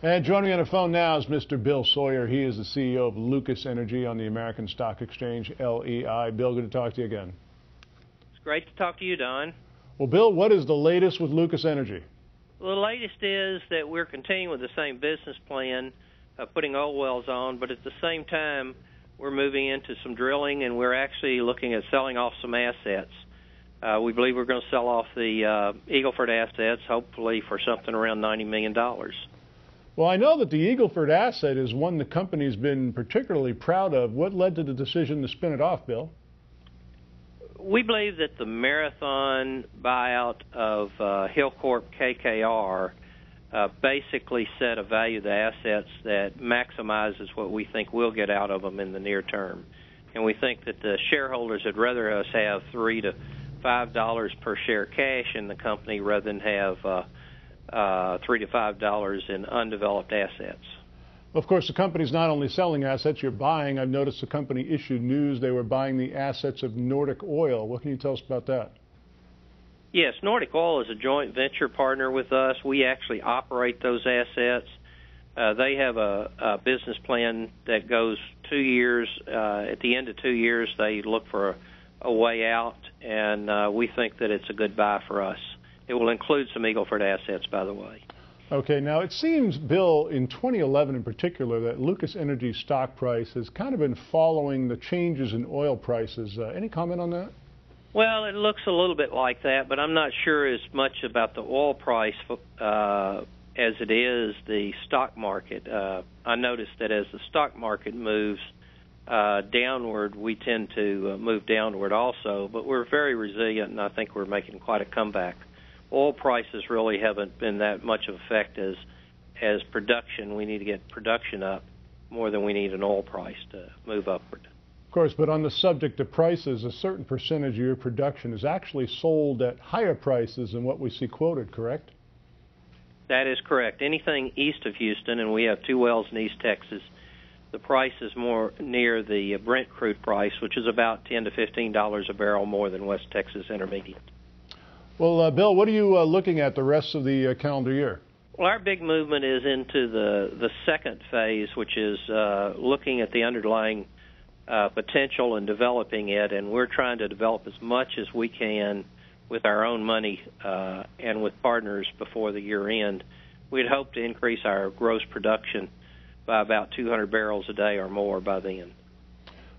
And joining me on the phone now is Mr. Bill Sawyer. He is the CEO of Lucas Energy on the American Stock Exchange, LEI. Bill, good to talk to you again. It's great to talk to you, Don. Well, Bill, what is the latest with Lucas Energy? Well, the latest is that we're continuing with the same business plan, putting oil wells on, but at the same time, we're moving into some drilling, and we're actually looking at selling off some assets. We believe we're going to sell off the Eagle Ford assets, hopefully for something around $90 million. Well, I know that the Eagle Ford asset is one the company's been particularly proud of. What led to the decision to spin it off, Bill? We believe that the Marathon buyout of Hillcorp KKR basically set a value of the assets that maximizes what we think we'll get out of them in the near term. And we think that the shareholders would rather us have $3 to $5 per share cash in the company rather than have $3 to $5 in undeveloped assets. Of course, the company's not only selling assets, you're buying. I've noticed the company issued news they were buying the assets of Nordic Oil. What can you tell us about that? Yes, Nordic Oil is a joint venture partner with us. We actually operate those assets. They have a business plan that goes 2 years. At the end of 2 years, they look for a way out, and we think that it's a good buy for us. It will include some Eagle Ford assets, by the way. Okay, now it seems, Bill, in 2011 in particular, that Lucas Energy's stock price has kind of been following the changes in oil prices. Any comment on that? Well, it looks a little bit like that, but I'm not sure as much about the oil price as it is the stock market. I noticed that as the stock market moves downward, we tend to move downward also, but we're very resilient, and I think we're making quite a comeback. Oil prices really haven't been that much of effect as production. We need to get production up more than we need an oil price to move upward. Of course, but on the subject of prices, a certain percentage of your production is actually sold at higher prices than what we see quoted, correct? That is correct. Anything east of Houston, and we have 2 wells in East Texas, the price is more near the Brent crude price, which is about $10 to $15 a barrel more than West Texas Intermediate. Well, Bill, what are you looking at the rest of the calendar year? Well, our big movement is into the second phase, which is looking at the underlying potential and developing it, and we're trying to develop as much as we can with our own money and with partners before the year end. We'd hope to increase our gross production by about 200 barrels a day or more by then.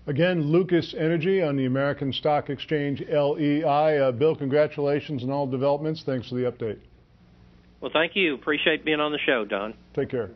Again, Lucas Energy on the American Stock Exchange, LEI. Bill, congratulations on all developments. Thanks for the update. Well, thank you. Appreciate being on the show, Don. Take care.